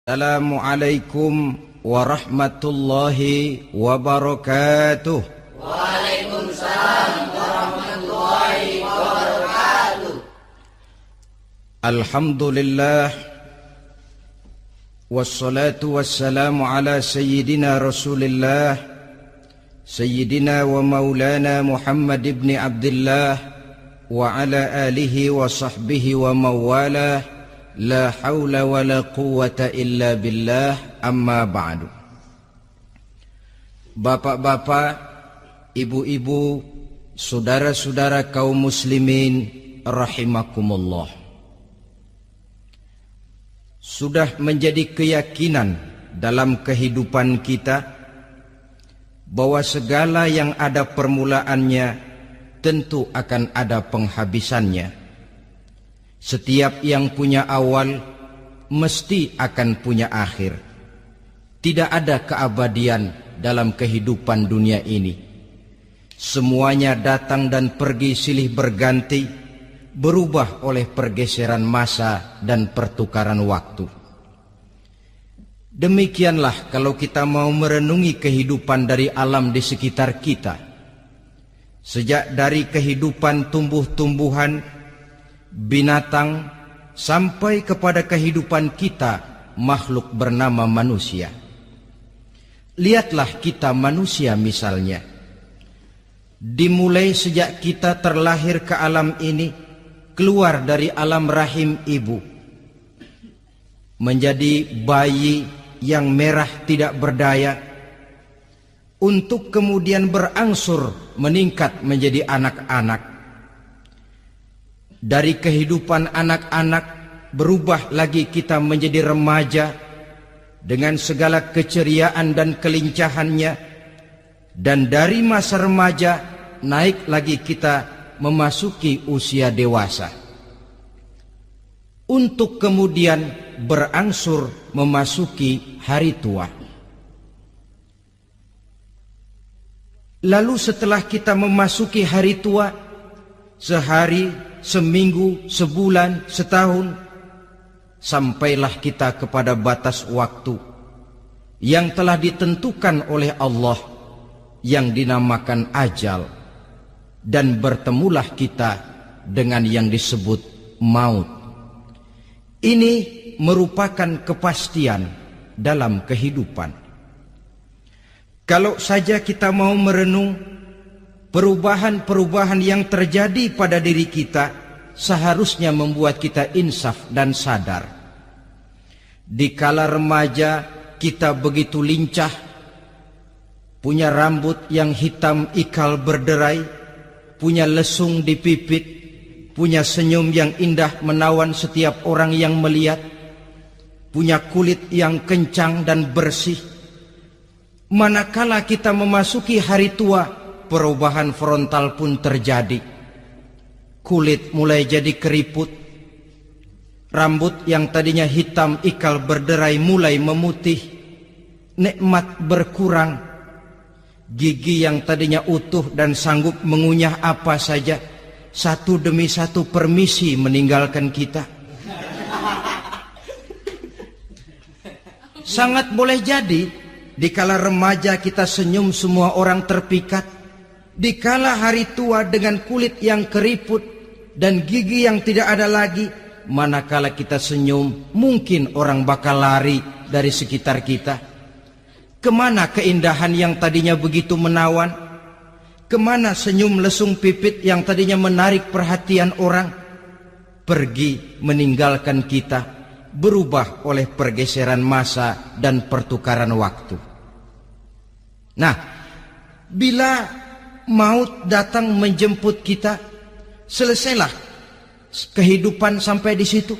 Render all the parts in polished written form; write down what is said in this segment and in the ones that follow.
Assalamualaikum warahmatullahi wabarakatuh. Waalaikumsalam warahmatullahi wabarakatuh. Alhamdulillah wassalatu wassalamu ala sayyidina Rasulillah sayyidina wa maulana Muhammad ibn Abdullah wa ala alihi wa sahbihi wa mawalah. La haula wa la quwwata illa billah, amma ba'du. Bapak-bapak, ibu-ibu, saudara-saudara kaum muslimin rahimakumullah. Sudah menjadi keyakinan dalam kehidupan kita bahwa segala yang ada permulaannya tentu akan ada penghabisannya. Setiap yang punya awal mesti akan punya akhir. Tidak ada keabadian dalam kehidupan dunia ini. Semuanya datang dan pergi silih berganti, berubah oleh pergeseran masa dan pertukaran waktu. Demikianlah kalau kita mau merenungi kehidupan dari alam di sekitar kita. Sejak dari kehidupan tumbuh-tumbuhan, binatang, sampai kepada kehidupan kita, makhluk bernama manusia. Lihatlah kita manusia misalnya. Dimulai sejak kita terlahir ke alam ini, keluar dari alam rahim ibu, menjadi bayi yang merah tidak berdaya, untuk kemudian berangsur meningkat menjadi anak-anak. Dari kehidupan anak-anak berubah lagi kita menjadi remaja dengan segala keceriaan dan kelincahannya, dan dari masa remaja naik lagi kita memasuki usia dewasa, untuk kemudian berangsur memasuki hari tua. Lalu setelah kita memasuki hari tua, sehari, seminggu, sebulan, setahun, sampailah kita kepada batas waktu yang telah ditentukan oleh Allah, yang dinamakan ajal, dan bertemulah kita dengan yang disebut maut. Ini merupakan kepastian dalam kehidupan. Kalau saja kita mau merenung perubahan-perubahan yang terjadi pada diri kita, seharusnya membuat kita insaf dan sadar. Di kala remaja kita begitu lincah, punya rambut yang hitam ikal berderai, punya lesung di pipit, punya senyum yang indah menawan setiap orang yang melihat, punya kulit yang kencang dan bersih. Manakala kita memasuki hari tua, perubahan frontal pun terjadi. Kulit mulai jadi keriput, rambut yang tadinya hitam ikal berderai mulai memutih, nikmat berkurang, gigi yang tadinya utuh dan sanggup mengunyah apa saja, satu demi satu permisi meninggalkan kita. Sangat boleh jadi dikala remaja kita senyum semua orang terpikat, dikala hari tua dengan kulit yang keriput dan gigi yang tidak ada lagi, manakala kita senyum mungkin orang bakal lari dari sekitar kita. Kemana keindahan yang tadinya begitu menawan? Kemana senyum lesung pipit yang tadinya menarik perhatian orang? Pergi meninggalkan kita, berubah oleh pergeseran masa dan pertukaran waktu. Nah, bila maut datang menjemput kita, selesailah kehidupan sampai di situ?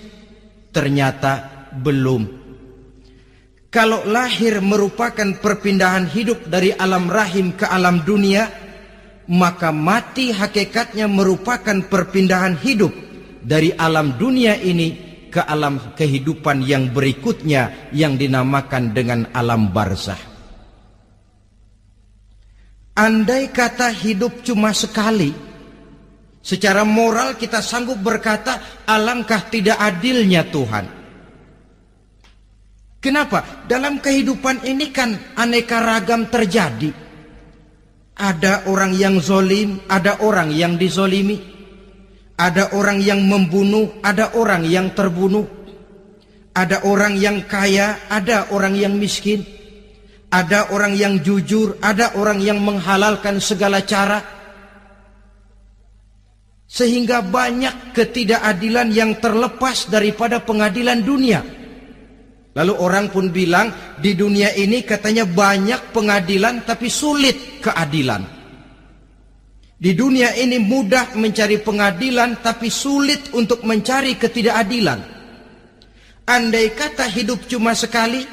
Ternyata belum. Kalau lahir merupakan perpindahan hidup dari alam rahim ke alam dunia, maka mati hakikatnya merupakan perpindahan hidup dari alam dunia ini ke alam kehidupan yang berikutnya, yang dinamakan dengan alam barzah. Andai kata hidup cuma sekali, secara moral kita sanggup berkata, alangkah tidak adilnya Tuhan. Kenapa? Dalam kehidupan ini kan aneka ragam terjadi. Ada orang yang zolim, ada orang yang dizolimi. Ada orang yang membunuh, ada orang yang terbunuh. Ada orang yang kaya, ada orang yang miskin. Ada orang yang jujur, ada orang yang menghalalkan segala cara. Sehingga banyak ketidakadilan yang terlepas daripada pengadilan dunia. Lalu orang pun bilang, di dunia ini katanya banyak pengadilan tapi sulit keadilan. Di dunia ini mudah mencari pengadilan tapi sulit untuk mencari ketidakadilan. Andai kata hidup cuma sekali,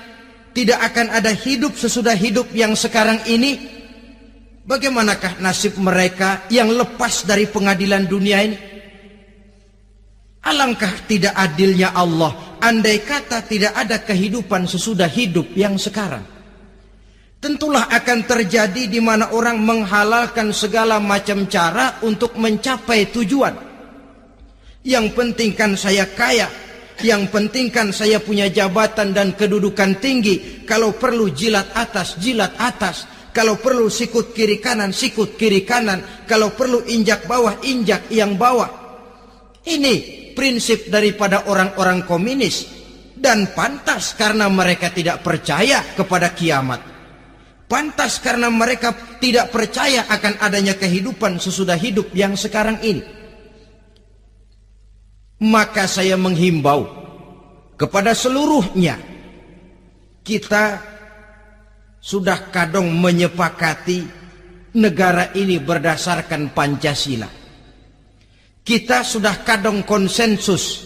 tidak akan ada hidup sesudah hidup yang sekarang ini. Bagaimanakah nasib mereka yang lepas dari pengadilan dunia ini? Alangkah tidak adilnya Allah, andai kata tidak ada kehidupan sesudah hidup yang sekarang. Tentulah akan terjadi di mana orang menghalalkan segala macam cara untuk mencapai tujuan. Yang penting kan saya kaya, yang penting kan saya punya jabatan dan kedudukan tinggi. Kalau perlu jilat atas, kalau perlu sikut kiri kanan, sikut kiri kanan, kalau perlu injak bawah, injak yang bawah. Ini prinsip daripada orang-orang komunis, dan pantas karena mereka tidak percaya kepada kiamat. Pantas karena mereka tidak percaya akan adanya kehidupan sesudah hidup yang sekarang ini. Maka saya menghimbau kepada seluruhnya, kita sudah kadung menyepakati negara ini berdasarkan Pancasila. Kita sudah kadung konsensus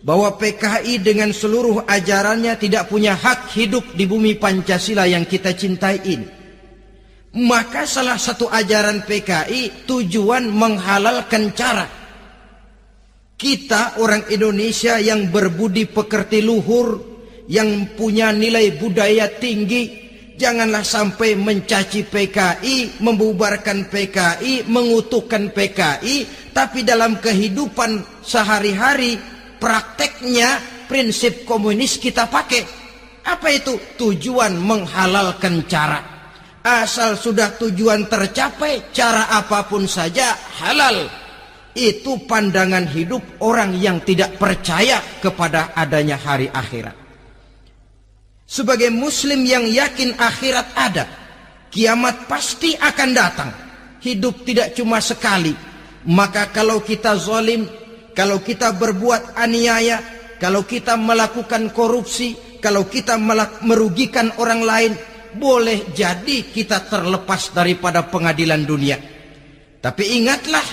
bahwa PKI dengan seluruh ajarannya tidak punya hak hidup di bumi Pancasila yang kita cintai ini. Maka salah satu ajaran PKI tujuan menghalalkan cara. Kita orang Indonesia yang berbudi pekerti luhur, yang punya nilai budaya tinggi, janganlah sampai mencaci PKI, membubarkan PKI, mengutukkan PKI, tapi dalam kehidupan sehari-hari prakteknya prinsip komunis kita pakai. Apa itu? Tujuan menghalalkan cara. Asal sudah tujuan tercapai, cara apapun saja halal. Itu pandangan hidup orang yang tidak percaya kepada adanya hari akhirat. Sebagai muslim yang yakin akhirat ada, kiamat pasti akan datang. Hidup tidak cuma sekali. Maka kalau kita zalim, kalau kita berbuat aniaya, kalau kita melakukan korupsi, kalau kita merugikan orang lain, boleh jadi kita terlepas daripada pengadilan dunia. Tapi ingatlah,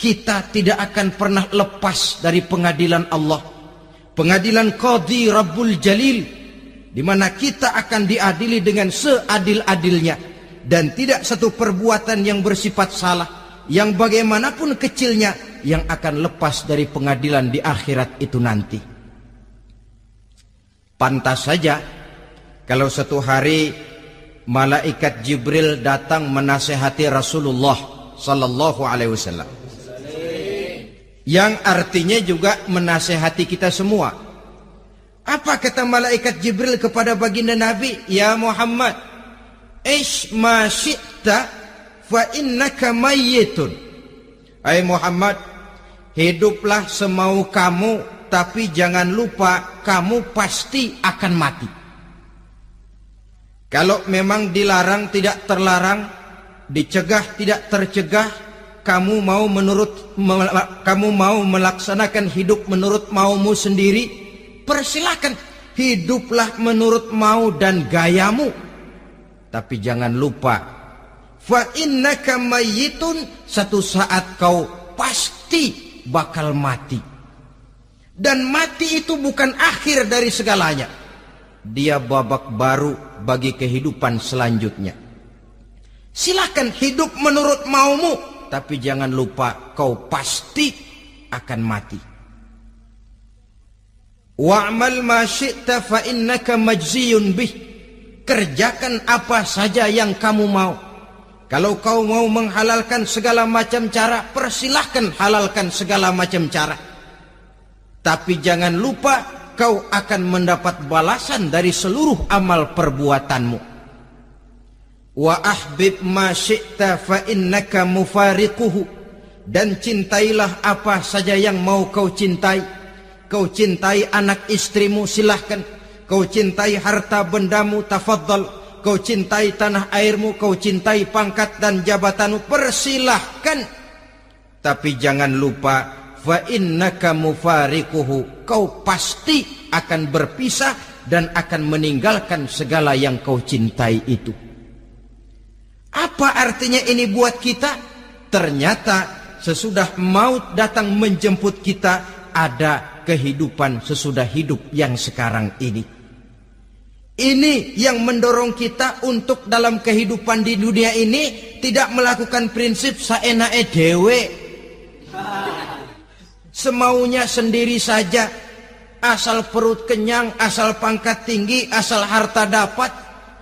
kita tidak akan pernah lepas dari pengadilan Allah. Pengadilan Qadhi Rabbul Jalil, di mana kita akan diadili dengan seadil-adilnya, dan tidak satu perbuatan yang bersifat salah, yang bagaimanapun kecilnya, yang akan lepas dari pengadilan di akhirat itu nanti. Pantas saja kalau satu hari malaikat Jibril datang menasihati Rasulullah sallallahu alaihi wasallam, yang artinya juga menasihati kita semua. Apa kata malaikat Jibril kepada baginda Nabi? Ya Muhammad, ish ma syi'ta fa innaka mayyitun. Hai Muhammad, hiduplah semau kamu, tapi jangan lupa kamu pasti akan mati. Kalau memang dilarang tidak terlarang, dicegah tidak tercegah, kamu mau melaksanakan hidup menurut maumu sendiri, persilahkan, hiduplah menurut mau dan gayamu. Tapi jangan lupa, fa innaka mayyitun, satu saat kau pasti bakal mati. Dan mati itu bukan akhir dari segalanya. Dia babak baru bagi kehidupan selanjutnya. Silahkan hidup menurut maumu, tapi jangan lupa kau pasti akan mati. Wa'mal ma syi'ta fa innaka majziyun bih. Kerjakan apa saja yang kamu mau. Kalau kau mau menghalalkan segala macam cara, persilahkan halalkan segala macam cara. Tapi jangan lupa kau akan mendapat balasan dari seluruh amal perbuatanmu. Wa ahbib ma syi'ta fa innaka mufariquhu, dan cintailah apa saja yang mau kau cintai. Kau cintai anak istrimu, silahkan. Kau cintai harta bendamu, tafadhal. Kau cintai tanah airmu, kau cintai pangkat dan jabatanmu, persilahkan. Tapi jangan lupa, fa innaka mufariquhu, kau pasti akan berpisah dan akan meninggalkan segala yang kau cintai itu. Apa artinya ini buat kita? Ternyata sesudah maut datang menjemput kita, ada kehidupan sesudah hidup yang sekarang ini. Ini yang mendorong kita untuk dalam kehidupan di dunia ini tidak melakukan prinsip saenake dhewe, semaunya sendiri saja, asal perut kenyang, asal pangkat tinggi, asal harta dapat.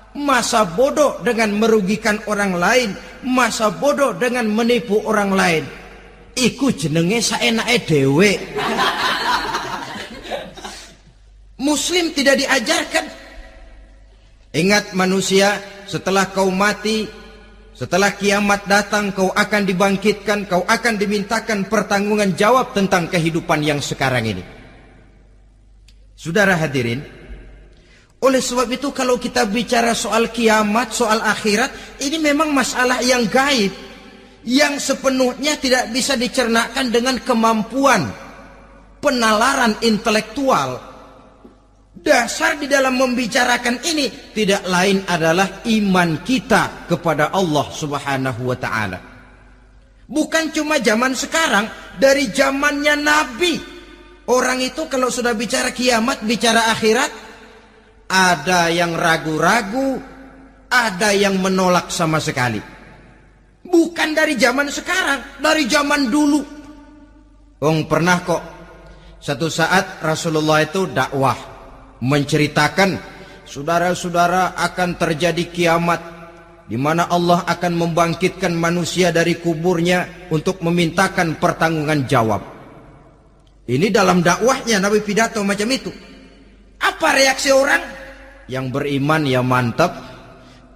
Masa bodoh dengan merugikan orang lain, masa bodoh dengan menipu orang lain. Iku jenenge saenake dhewe. Muslim tidak diajarkan. Ingat manusia, setelah kau mati, setelah kiamat datang, kau akan dibangkitkan, kau akan dimintakan pertanggungan jawab tentang kehidupan yang sekarang ini. Saudara hadirin, oleh sebab itu kalau kita bicara soal kiamat, soal akhirat, ini memang masalah yang gaib, yang sepenuhnya tidak bisa dicernakkan dengan kemampuan penalaran intelektual. Dasar di dalam membicarakan ini tidak lain adalah iman kita kepada Allah Subhanahu wa ta'ala. Bukan cuma zaman sekarang, dari zamannya Nabi. Orang itu kalau sudah bicara kiamat, bicara akhirat, ada yang ragu-ragu, ada yang menolak sama sekali. Bukan dari zaman sekarang, dari zaman dulu. Pernah kok satu saat Rasulullah itu dakwah, menceritakan, saudara-saudara, akan terjadi kiamat di mana Allah akan membangkitkan manusia dari kuburnya untuk memintakan pertanggungan jawab. Ini dalam dakwahnya Nabi pidato macam itu. Apa reaksi orang? Yang beriman ya mantap,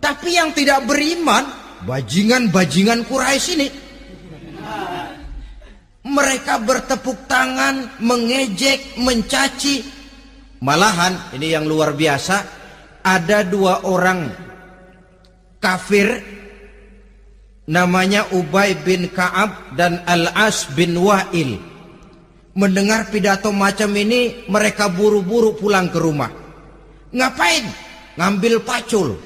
tapi yang tidak beriman, bajingan-bajingan Quraisy ini, mereka bertepuk tangan, mengejek, mencaci. Malahan ini yang luar biasa, ada dua orang kafir namanya Ubay bin Ka'ab dan Al-As bin Wa'il. Mendengar pidato macam ini, mereka buru-buru pulang ke rumah. Ngapain? Ngambil pacul.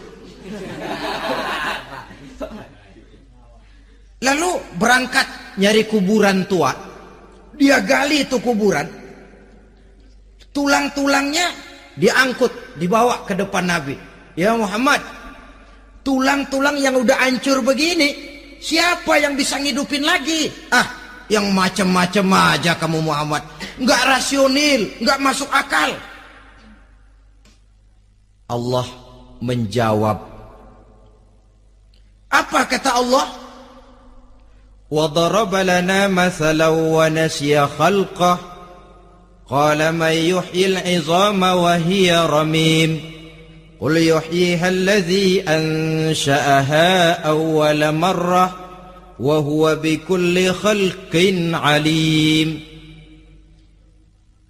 Lalu berangkat nyari kuburan tua. Dia gali itu kuburan. Tulang-tulangnya diangkut, dibawa ke depan Nabi. Ya Muhammad, tulang-tulang yang udah hancur begini, siapa yang bisa ngidupin lagi? Yang macam-macam aja kamu Muhammad. Nggak rasional, nggak masuk akal. Allah menjawab. Apa kata Allah? وَضَرَبَ لَنَا مَثَلًا وَنَسِيَ خَلْقَهُ قال من يحيي العظام وهي رميم قل يحييها الذي أنشأها أول مرة وهو بكل خلق عليم.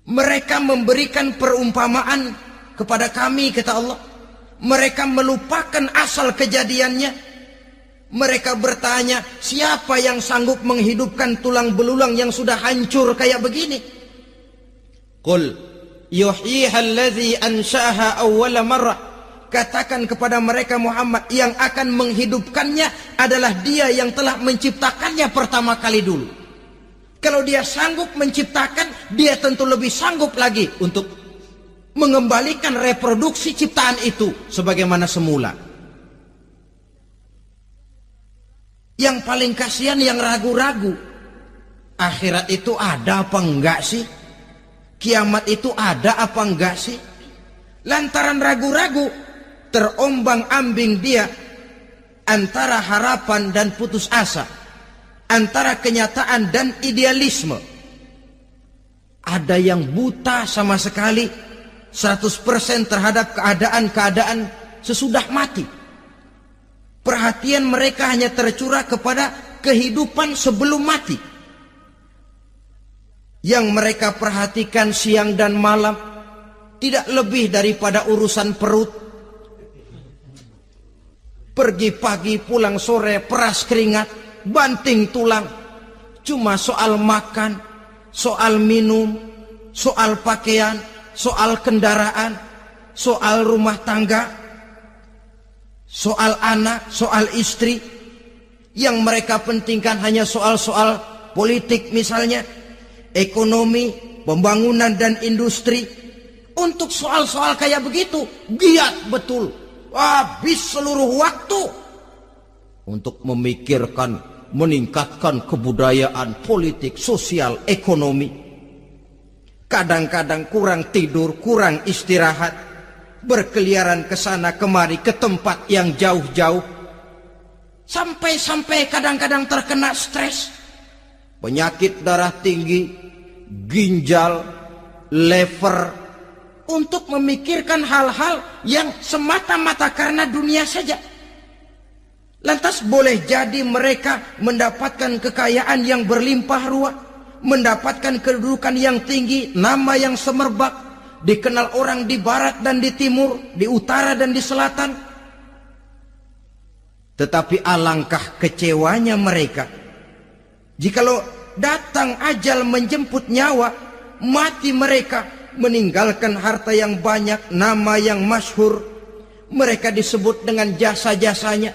Mereka memberikan perumpamaan kepada kami, kata Allah. Mereka melupakan asal kejadiannya. Mereka bertanya, siapa yang sanggup menghidupkan tulang belulang yang sudah hancur kayak begini? Qul yuhyiha allazi ansha'aha awwala marrah. Katakan kepada mereka Muhammad, yang akan menghidupkannya adalah Dia yang telah menciptakannya pertama kali dulu. Kalau Dia sanggup menciptakan, Dia tentu lebih sanggup lagi untuk mengembalikan reproduksi ciptaan itu sebagaimana semula. Yang paling kasihan yang ragu-ragu. Akhirat itu ada apa enggak sih? Kiamat itu ada apa enggak sih? Lantaran ragu-ragu, terombang-ambing dia antara harapan dan putus asa, antara kenyataan dan idealisme. Ada yang buta sama sekali, 100% terhadap keadaan-keadaan sesudah mati. Perhatian mereka hanya tercurah kepada kehidupan sebelum mati. Yang mereka perhatikan siang dan malam tidak lebih daripada urusan perut. Pergi pagi, pulang sore, peras keringat, banting tulang. Cuma soal makan, soal minum, soal pakaian, soal kendaraan, soal rumah tangga, soal anak, soal istri. Yang mereka pentingkan hanya soal-soal politik misalnya, ekonomi, pembangunan dan industri. Untuk soal-soal kayak begitu, giat betul. Habis seluruh waktu untuk memikirkan, meningkatkan kebudayaan, politik, sosial, ekonomi. Kadang-kadang kurang tidur, kurang istirahat, berkeliaran ke sana kemari ke tempat yang jauh-jauh. Sampai-sampai kadang-kadang terkena stres, penyakit darah tinggi, ginjal, lever, untuk memikirkan hal-hal yang semata-mata karena dunia saja. Lantas boleh jadi mereka mendapatkan kekayaan yang berlimpah ruah, mendapatkan kedudukan yang tinggi, nama yang semerbak, dikenal orang di barat dan di timur, di utara dan di selatan. Tetapi alangkah kecewanya mereka jikalau datang ajal menjemput nyawa, mati mereka, meninggalkan harta yang banyak, nama yang masyhur. Mereka disebut dengan jasa-jasanya.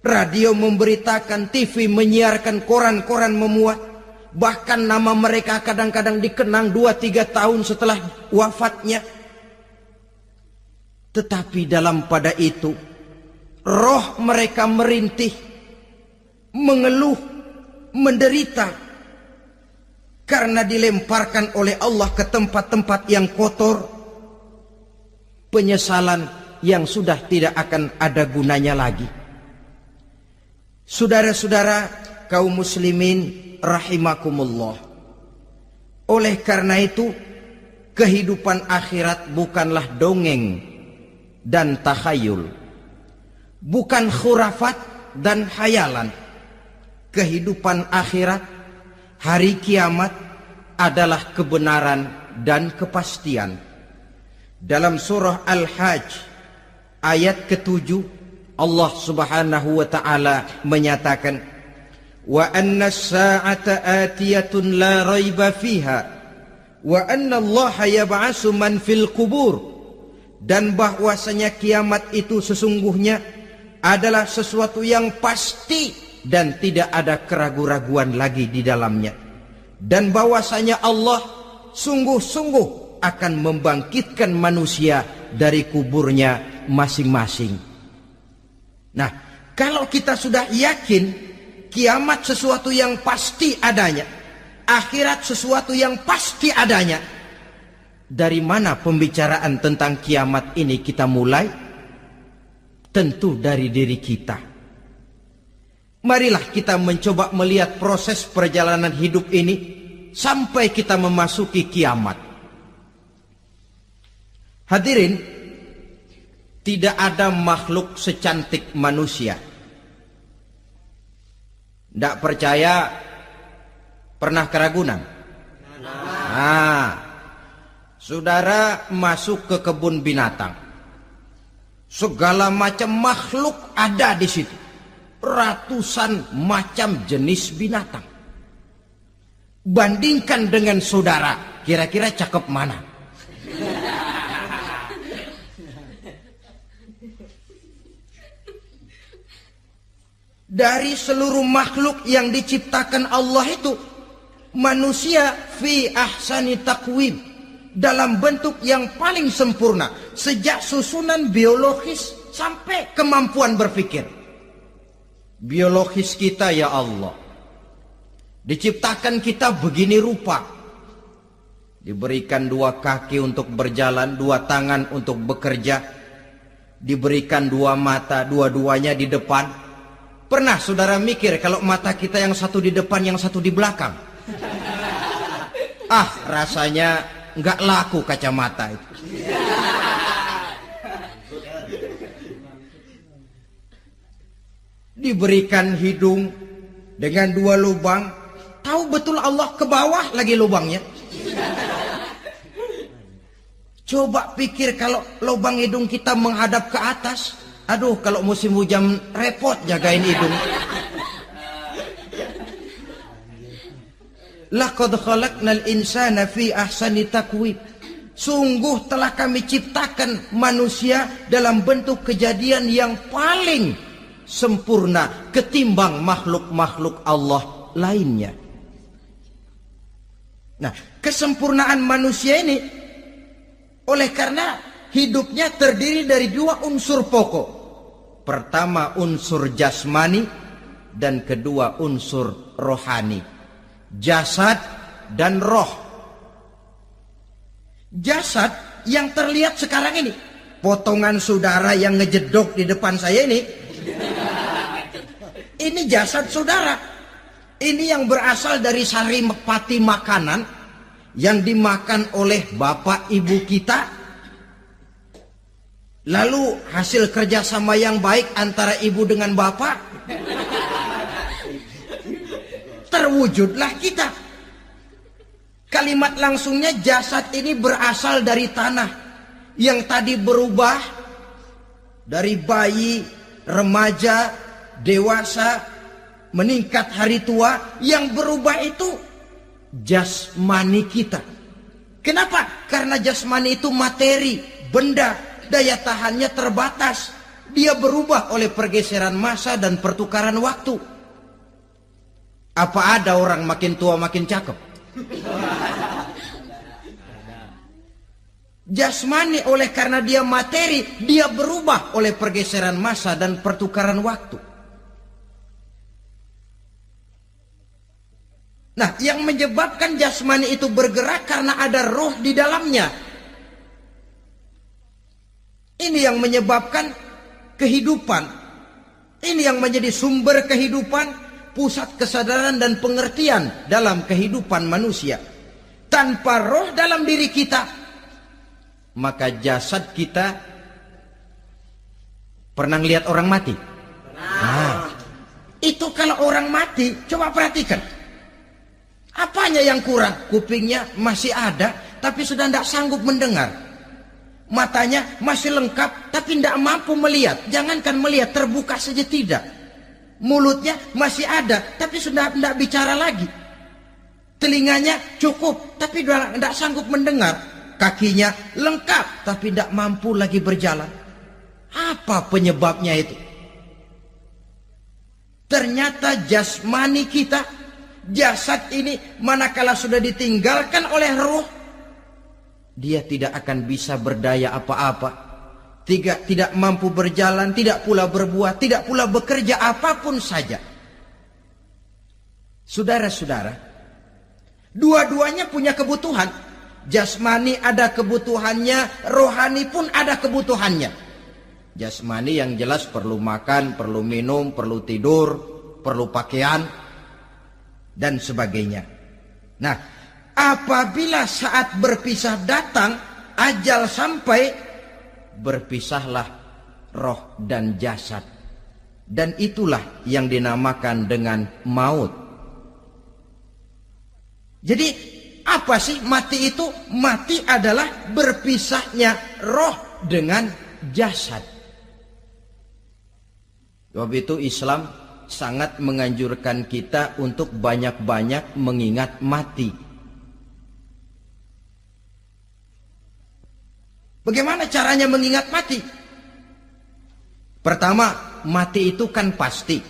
Radio memberitakan, TV menyiarkan, koran-koran memuat. Bahkan nama mereka kadang-kadang dikenang 2-3 tahun setelah wafatnya. Tetapi dalam pada itu, roh mereka merintih, mengeluh, menderita, karena dilemparkan oleh Allah ke tempat-tempat yang kotor. Penyesalan yang sudah tidak akan ada gunanya lagi. Saudara-saudara kaum muslimin rahimakumullah. Oleh karena itu, kehidupan akhirat bukanlah dongeng dan takhayul, bukan khurafat dan hayalan. Kehidupan akhirat, hari kiamat adalah kebenaran dan kepastian. Dalam surah Al-Hajj ayat ke-7, Allah Subhanahu wa taala menyatakan, wa anna as-sa'ata atiyatun la raiba fiha wa anna Allah yab'atsu man fil qubur. Dan bahwasanya kiamat itu sesungguhnya adalah sesuatu yang pasti dan tidak ada keraguan-raguan lagi di dalamnya. Dan bahwasanya Allah sungguh-sungguh akan membangkitkan manusia dari kuburnya masing-masing. Nah, kalau kita sudah yakin kiamat sesuatu yang pasti adanya, akhirat sesuatu yang pasti adanya, dari mana pembicaraan tentang kiamat ini kita mulai? Tentu dari diri kita. Marilah kita mencoba melihat proses perjalanan hidup ini sampai kita memasuki kiamat. Hadirin, tidak ada makhluk secantik manusia. Tidak percaya, pernah ke Ragunan? Nah, saudara masuk ke kebun binatang, segala macam makhluk ada di situ. Ratusan macam jenis binatang. Bandingkan dengan saudara, kira-kira cakep mana? Dari seluruh makhluk yang diciptakan Allah itu, manusia fi ahsani taqwim, dalam bentuk yang paling sempurna, sejak susunan biologis sampai kemampuan berpikir. Biologis kita ya Allah, diciptakan kita begini rupa, diberikan 2 kaki untuk berjalan, 2 tangan untuk bekerja, diberikan 2 mata, dua-duanya di depan. Pernah saudara mikir kalau mata kita yang satu di depan, yang satu di belakang? Rasanya nggak laku kacamata itu. Diberikan hidung dengan 2 lubang, tahu betul Allah ke bawah lagi lubangnya. Coba pikir kalau lubang hidung kita menghadap ke atas. Aduh, kalau musim hujan repot jagain hidung. Laqad khalaqnal insana fi ahsani taqwim. Sungguh telah kami ciptakan manusia dalam bentuk kejadian yang paling sempurna ketimbang makhluk-makhluk Allah lainnya. Nah, kesempurnaan manusia ini oleh karena hidupnya terdiri dari 2 unsur pokok. Pertama unsur jasmani dan kedua unsur rohani. Jasad dan roh. Jasad yang terlihat sekarang ini, potongan saudara yang ngejedok di depan saya ini jasad saudara. Ini yang berasal dari saripati makanan yang dimakan oleh bapak ibu kita. Lalu hasil kerjasama yang baik antara ibu dengan bapak, terwujudlah kita. Kalimat langsungnya jasad ini berasal dari tanah yang tadi berubah dari bayi, remaja, dewasa, meningkat hari tua. Yang berubah itu jasmani kita. Kenapa? Karena jasmani itu materi, benda, daya tahannya terbatas. Dia berubah oleh pergeseran massa dan pertukaran waktu. Apa ada orang makin tua makin cakep? Jasmani oleh karena dia materi, dia berubah oleh pergeseran massa dan pertukaran waktu. Nah, yang menyebabkan jasmani itu bergerak karena ada roh di dalamnya. Ini yang menyebabkan kehidupan. Ini yang menjadi sumber kehidupan, pusat kesadaran dan pengertian dalam kehidupan manusia. Tanpa roh dalam diri kita, maka jasad kita. Pernah lihat orang mati? Nah, itu kalau orang mati, coba perhatikan. Apanya yang kurang? Kupingnya masih ada, tapi sudah tidak sanggup mendengar. Matanya masih lengkap, tapi tidak mampu melihat. Jangankan melihat, terbuka saja tidak. Mulutnya masih ada, tapi sudah tidak bicara lagi. Telinganya cukup, tapi sudah tidak sanggup mendengar. Kakinya lengkap, tapi tidak mampu lagi berjalan. Apa penyebabnya itu? Ternyata jasmani kita, jasad ini manakala sudah ditinggalkan oleh ruh, dia tidak akan bisa berdaya apa-apa. Tidak mampu berjalan, tidak pula berbuat, tidak pula bekerja apapun saja. Saudara-saudara, dua-duanya punya kebutuhan. Jasmani ada kebutuhannya, rohani pun ada kebutuhannya. Jasmani yang jelas perlu makan, perlu minum, perlu tidur, perlu pakaian, dan sebagainya. Nah, apabila saat berpisah datang, ajal sampai, berpisahlah roh dan jasad. Dan itulah yang dinamakan dengan maut. Jadi apa sih mati itu? Mati adalah berpisahnya roh dengan jasad. Sebab itu Islam sangat menganjurkan kita untuk banyak-banyak mengingat mati. Bagaimana caranya mengingat mati? Pertama, mati itu kan pasti.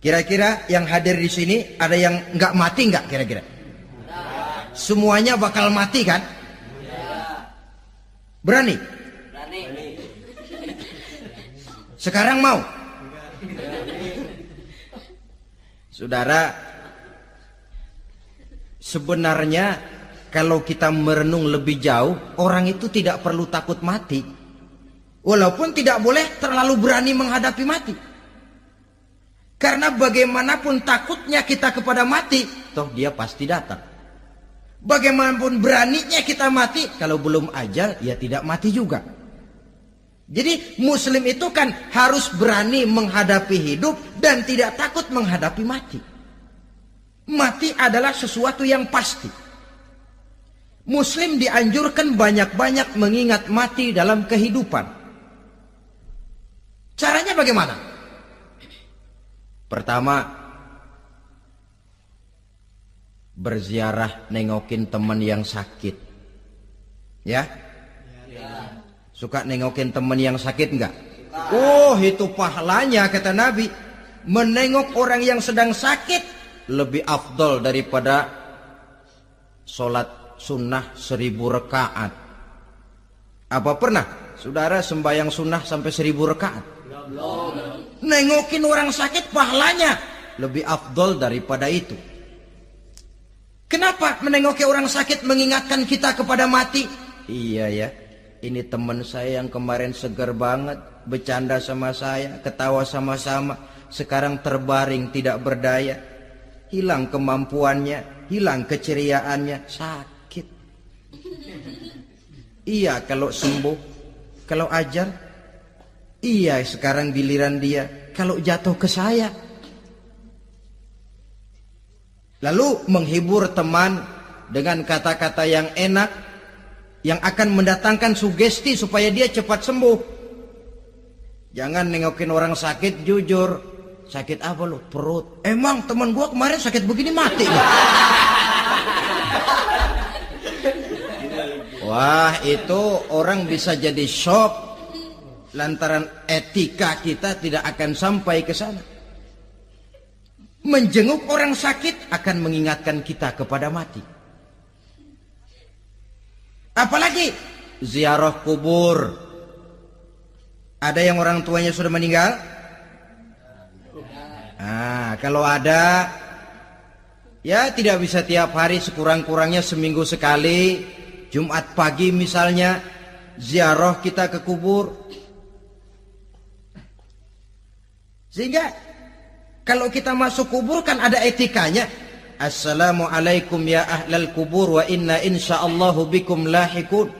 Kira-kira yang hadir di sini ada yang nggak mati nggak kira-kira? Semuanya bakal mati kan? Berani? Sekarang mau? Saudara, sebenarnya kalau kita merenung lebih jauh, orang itu tidak perlu takut mati. Walaupun tidak boleh terlalu berani menghadapi mati. Karena bagaimanapun takutnya kita kepada mati, toh dia pasti datang. Bagaimanapun beraninya kita mati, kalau belum ajal ya tidak mati juga. Jadi muslim itu kan harus berani menghadapi hidup dan tidak takut menghadapi mati. Mati adalah sesuatu yang pasti. Muslim dianjurkan banyak-banyak mengingat mati dalam kehidupan. Caranya bagaimana? Pertama, berziarah nengokin teman yang sakit. Ya? Suka nengokin teman yang sakit enggak? Oh, itu pahalanya kata Nabi. Menengok orang yang sedang sakit lebih afdol daripada sholat sunnah 1000 rakaat. Apa pernah saudara sembahyang sunnah sampai 1000 rakaat? Nengokin orang sakit pahalanya lebih afdol daripada itu. Kenapa menengoki orang sakit mengingatkan kita kepada mati? Iya ya, ini teman saya yang kemarin segar banget, bercanda sama saya, ketawa sama-sama, sekarang terbaring tidak berdaya. Hilang kemampuannya, hilang keceriaannya, sakit. Iya kalau sembuh, kalau ajal. Iya sekarang giliran dia, kalau jatuh ke saya. Lalu menghibur teman dengan kata-kata yang enak, yang akan mendatangkan sugesti supaya dia cepat sembuh. Jangan nengokin orang sakit jujur. Sakit apa lu? Perut. Emang teman gua kemarin sakit begini mati. Wah, itu orang bisa jadi shock lantaran etika kita tidak akan sampai ke sana. Menjenguk orang sakit akan mengingatkan kita kepada mati. Apalagi ziarah kubur. Ada yang orang tuanya sudah meninggal? Nah, kalau ada, ya tidak bisa tiap hari, sekurang-kurangnya seminggu sekali, Jumat pagi misalnya, ziarah kita ke kubur. Sehingga kalau kita masuk kubur kan ada etikanya. Assalamualaikum ya ahlal kubur wa inna insyaallahu bikum lahikun.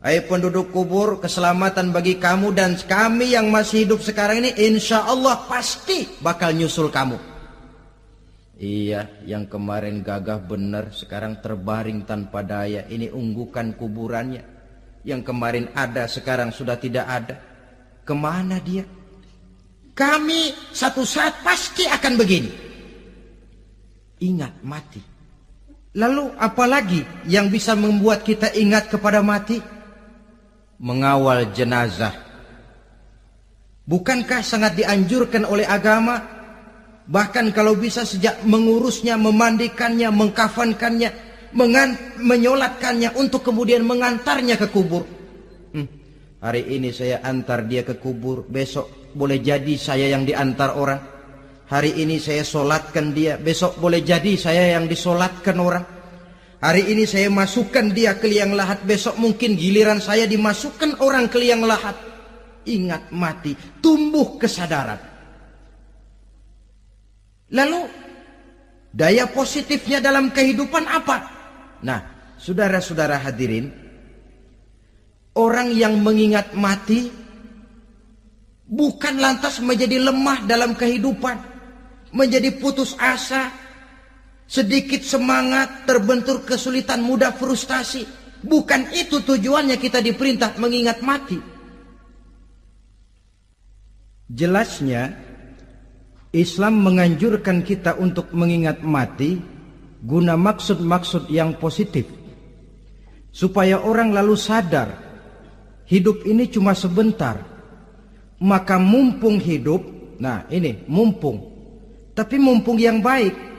Hai penduduk kubur, keselamatan bagi kamu dan kami yang masih hidup sekarang ini insya Allah pasti bakal nyusul kamu. Iya, yang kemarin gagah benar sekarang terbaring tanpa daya. Ini unggukan kuburannya. Yang kemarin ada sekarang sudah tidak ada. Kemana dia? Kami satu saat pasti akan begini. Ingat mati. Lalu apalagi yang bisa membuat kita ingat kepada mati? Mengawal jenazah. Bukankah sangat dianjurkan oleh agama? Bahkan kalau bisa sejak mengurusnya, memandikannya, mengkafankannya, menyolatkannya untuk kemudian mengantarnya ke kubur. Hari ini saya antar dia ke kubur, besok boleh jadi saya yang diantar orang. Hari ini saya solatkan dia, besok boleh jadi saya yang disolatkan orang. Hari ini saya masukkan dia ke liang lahat, besok mungkin giliran saya dimasukkan orang ke liang lahat. Ingat mati, tumbuh kesadaran. Lalu daya positifnya dalam kehidupan apa? Nah, saudara-saudara hadirin, orang yang mengingat mati bukan lantas menjadi lemah dalam kehidupan, menjadi putus asa, sedikit semangat, terbentur kesulitan, mudah frustasi. Bukan itu tujuannya kita diperintah mengingat mati. Jelasnya Islam menganjurkan kita untuk mengingat mati guna maksud-maksud yang positif, supaya orang lalu sadar hidup ini cuma sebentar. Maka mumpung hidup, nah ini mumpung, tapi mumpung yang baik.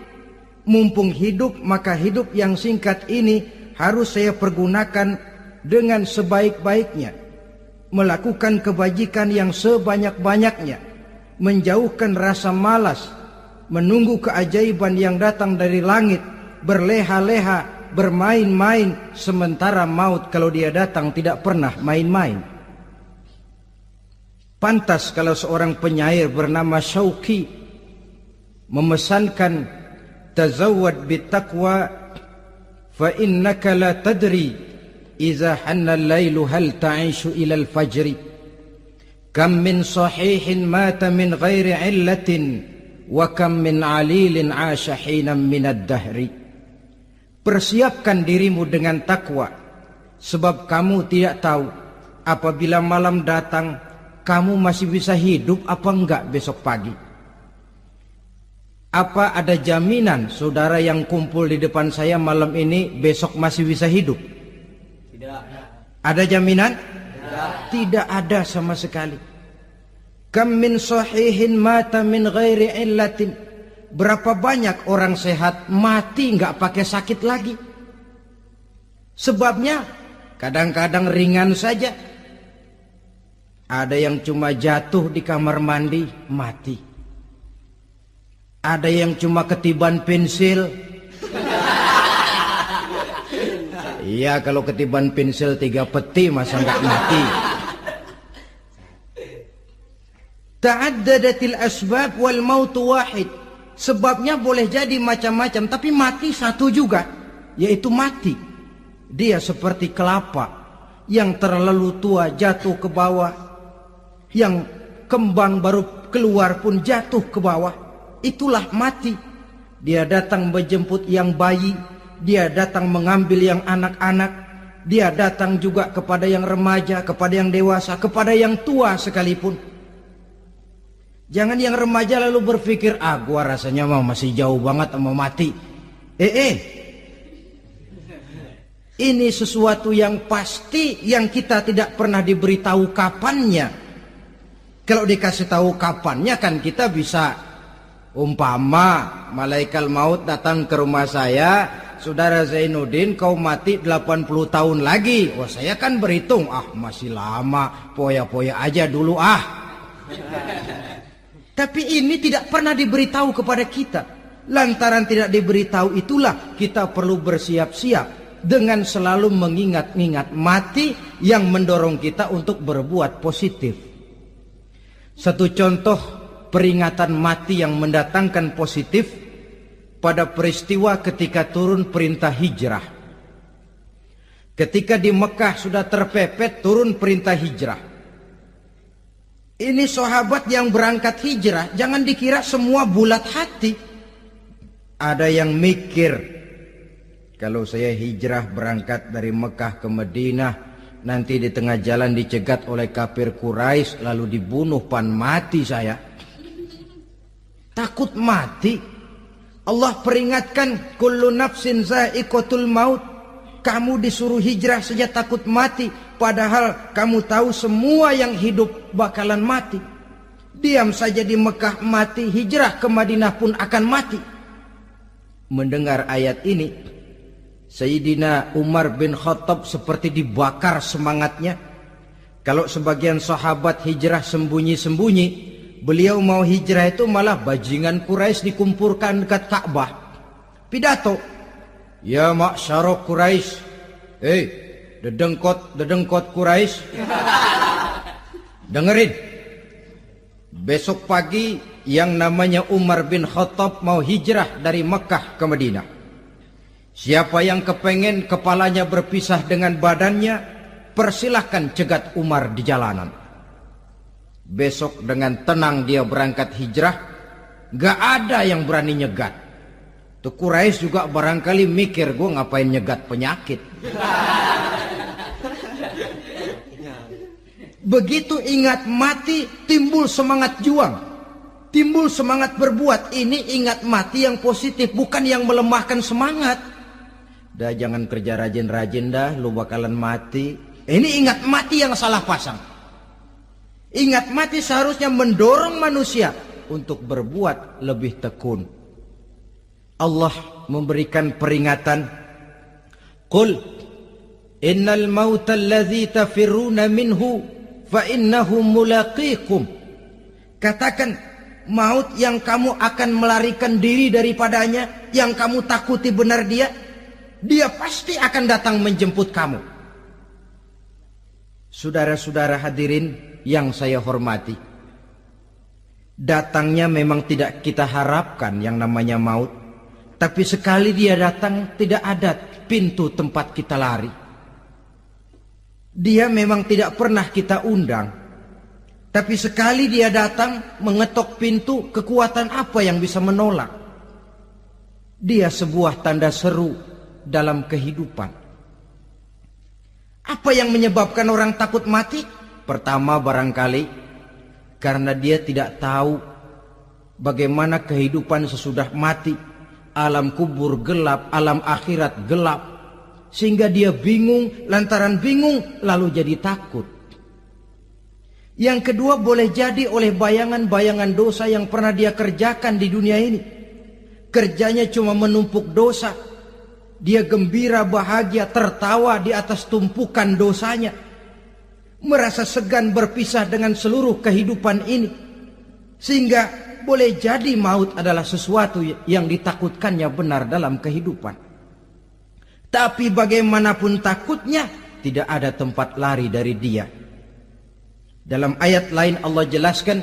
Mumpung hidup, maka hidup yang singkat ini harus saya pergunakan dengan sebaik-baiknya, melakukan kebajikan yang sebanyak-banyaknya, menjauhkan rasa malas, menunggu keajaiban yang datang dari langit, berleha-leha, bermain-main, sementara maut kalau dia datang tidak pernah main-main. Pantas kalau seorang penyair bernama Syauqi memesankan tazawwad bittaqwa fa innaka la tadri idza hanna al-lailu hal ta'ishu ila al-fajri kam min sahihin mata min ghairi illatin wa kam min alilin 'asha hinan min ad-dahri. Persiapkan dirimu dengan takwa, sebab kamu tidak tahu apabila malam datang kamu masih bisa hidup apa enggak besok pagi. Apa ada jaminan saudara yang kumpul di depan saya malam ini besok masih bisa hidup? Tidak. Ada jaminan? Tidak. Tidak ada sama sekali. Kam min sahihin mata min ghairi illatin. Berapa banyak orang sehat mati enggak pakai sakit lagi. Sebabnya kadang-kadang ringan saja. Ada yang cuma jatuh di kamar mandi, mati. Ada yang cuma ketiban pensil. Iya, kalau ketiban pensil 3 peti masa enggak mati. Ta'addadatil asbab wal mautu wahid. Sebabnya boleh jadi macam-macam, tapi mati satu juga, yaitu mati. Dia seperti kelapa yang terlalu tua jatuh ke bawah. Yang kembang baru keluar pun jatuh ke bawah. Itulah mati. Dia datang menjemput yang bayi, dia datang mengambil yang anak-anak, dia datang juga kepada yang remaja, kepada yang dewasa, kepada yang tua sekalipun. Jangan yang remaja lalu berpikir, gua rasanya masih jauh banget mau mati. Ini sesuatu yang pasti yang kita tidak pernah diberitahu kapannya. Kalau dikasih tahu kapannya kan kita bisa, umpama malaikat maut datang ke rumah saya, saudara Zainuddin kau mati 80 tahun lagi. Wah, saya kan berhitung, masih lama, poya-poya aja dulu Tapi ini tidak pernah diberitahu kepada kita. Lantaran tidak diberitahu itulah kita perlu bersiap-siap dengan selalu mengingat-ingat mati yang mendorong kita untuk berbuat positif. Satu contoh peringatan mati yang mendatangkan positif pada peristiwa ketika turun perintah hijrah. Ketika di Mekah sudah terpepet turun perintah hijrah. Ini sahabat yang berangkat hijrah, jangan dikira semua bulat hati. Ada yang mikir, kalau saya hijrah berangkat dari Mekah ke Madinah, nanti di tengah jalan dicegat oleh kafir Quraisy lalu dibunuh, mati saya. Takut mati. Allah peringatkan, kullu nafsin za'iqatul maut. Kamu disuruh hijrah saja takut mati, padahal kamu tahu semua yang hidup bakalan mati. Diam saja di Mekah mati, hijrah ke Madinah pun akan mati. Mendengar ayat ini, Sayyidina Umar bin Khattab seperti dibakar semangatnya. Kalau sebagian sahabat hijrah sembunyi-sembunyi, beliau mau hijrah itu malah bajingan Quraisy dikumpulkan dekat Ka'bah. Pidato, ya ma'syara Quraisy, dedengkot Quraisy, dengerin. Besok pagi yang namanya Umar bin Khattab mau hijrah dari Mekah ke Madinah. Siapa yang kepengen kepalanya berpisah dengan badannya, persilahkan cegat Umar di jalanan. Besok dengan tenang dia berangkat hijrah, gak ada yang berani nyegat. Tuh Quraisy juga barangkali mikir, gue ngapain nyegat penyakit. Begitu ingat mati, timbul semangat juang, timbul semangat berbuat. Ini ingat mati yang positif, bukan yang melemahkan semangat. Dah jangan kerja rajin-rajin dah, lu bakalan mati. Ini ingat mati yang salah pasang. Ingat mati seharusnya mendorong manusia untuk berbuat lebih tekun. Allah memberikan peringatan, qul innal mauta allazi tafirruna minhu fa innahu mulaqikum. Katakan, maut yang kamu akan melarikan diri daripadanya, yang kamu takuti benar dia pasti akan datang menjemput kamu. Saudara-saudara hadirin yang saya hormati, datangnya memang tidak kita harapkan yang namanya maut. Tapi sekali dia datang, tidak ada pintu tempat kita lari. Dia memang tidak pernah kita undang. Tapi sekali dia datang, mengetok pintu, kekuatan apa yang bisa menolak? Dia sebuah tanda seru dalam kehidupan. Apa yang menyebabkan orang takut mati? Pertama barangkali karena dia tidak tahu bagaimana kehidupan sesudah mati. Alam kubur gelap, alam akhirat gelap. Sehingga dia bingung, lantaran bingung lalu jadi takut. Yang kedua boleh jadi oleh bayangan-bayangan dosa yang pernah dia kerjakan di dunia ini. Kerjanya cuma menumpuk dosa. Dia gembira, bahagia, tertawa di atas tumpukan dosanya. Merasa segan berpisah dengan seluruh kehidupan ini. Sehingga boleh jadi maut adalah sesuatu yang ditakutkannya benar dalam kehidupan. Tapi bagaimanapun takutnya, tidak ada tempat lari dari dia. Dalam ayat lain Allah jelaskan,